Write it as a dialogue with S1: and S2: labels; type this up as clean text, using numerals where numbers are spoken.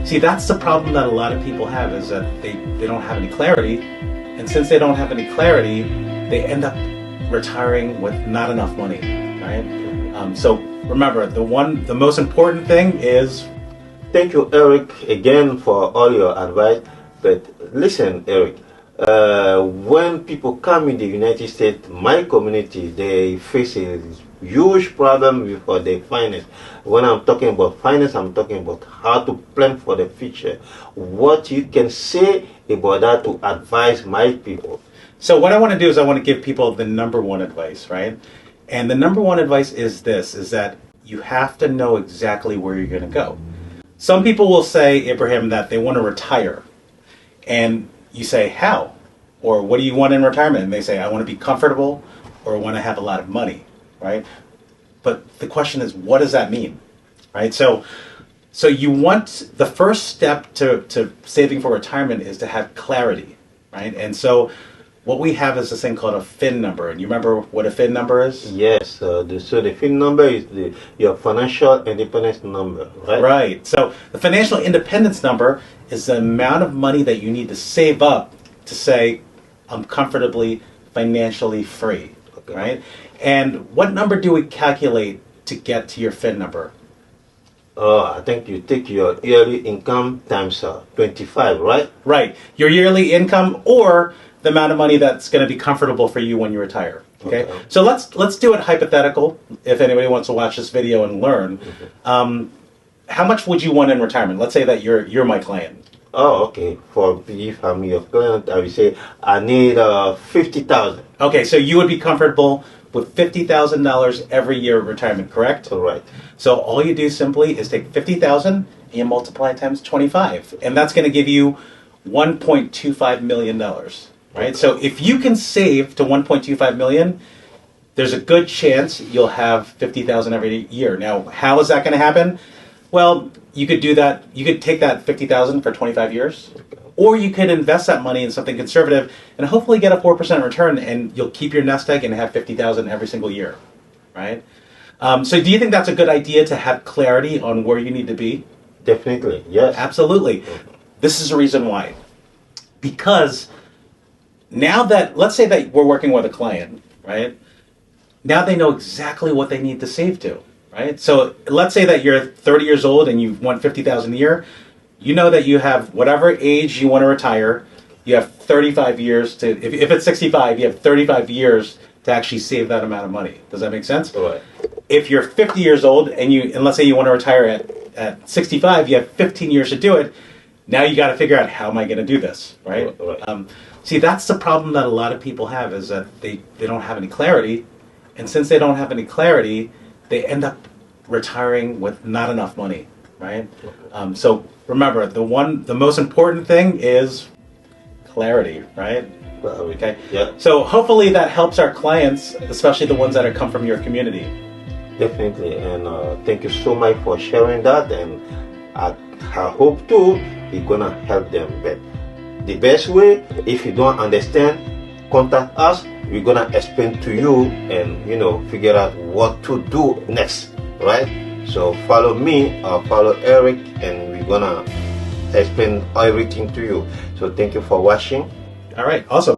S1: See, that's the problem that a lot of people have, is that they don't have any clarity. And since they don't have any clarity, they end up retiring with not enough money, right? So remember, the most important thing is...
S2: Thank you, Eric, again for all your advice. But listen, Eric, when people come in the United States, my community, they face a huge problem with their finance. When I'm talking about finance, I'm talking about how to plan for the future. What you can say about that to advise my people?
S1: So what I want to do is I want to give people the number one advice, right? And the number one advice is this, is that you have to know exactly where you're going to go. Some people will say, Ibrahim, that they want to retire. And you say, how? Or what do you want in retirement? And they say, I want to be comfortable, or I want to have a lot of money, right? But the question is, what does that mean, right? So you want, the first step to saving for retirement is to have clarity, right? And so what we have is this thing called a FIN number. And you remember what a FIN number is?
S2: Yes, so the FIN number is your financial independence number, right?
S1: Right. So the financial independence number is the amount of money that you need to save up to say, I'm comfortably financially free,
S2: Okay.
S1: right? And what number do we calculate to get to your FIN number?
S2: I think you take your yearly income times 25, right?
S1: Right. Your yearly income, or the amount of money that's going to be comfortable for you when you retire. Okay. So let's do it hypothetical. If anybody wants to watch this video and learn, how much would you want in retirement? Let's say that you're my client.
S2: Oh, okay. For if I'm your client, I will say I need 50,000.
S1: Okay, so you would be comfortable with $50,000 every year of retirement, correct?
S2: All right.
S1: So all you do simply is take 50,000 and you multiply it times 25, and that's going to give you $1.25 million, right? Okay. So if you can save to 1.25 million, there's a good chance you'll have 50,000 every year. Now, how is that going to happen? Well, you could do that. You could take that 50,000 for 25 years, or you could invest that money in something conservative and hopefully get a 4% return, and you'll keep your nest egg and have 50,000 every single year, right? So do you think that's a good idea to have clarity on where you need to be?
S2: Definitely, yes.
S1: Absolutely. This is the reason why. Because now that, let's say that we're working with a client, right? Now they know exactly what they need to save to, right? So let's say that you're 30 years old and you want 50,000 a year. You know that you have whatever age you want to retire. You have 35 years to, if it's 65, you have 35 years to actually save that amount of money. Does that make sense?
S2: All right.
S1: If you're 50 years old and let's say you want to retire at 65, you have 15 years to do it. Now you got to figure out, how am I going to do this, right?
S2: All right.
S1: See, that's the problem that a lot of people have, is that they don't have any clarity. And since they don't have any clarity, they end up retiring with not enough money, right? So remember, the most important thing is clarity, right? Okay.
S2: Yeah.
S1: So hopefully that helps our clients, especially the ones that come from your community.
S2: Definitely, and thank you so much for sharing that, and I hope too we're gonna help them. But the best way, if you don't understand, contact us. We're gonna explain to you and figure out what to do next, right? So follow me or follow Eric, and we're gonna explain everything to you. So thank you for watching.
S1: All right, awesome.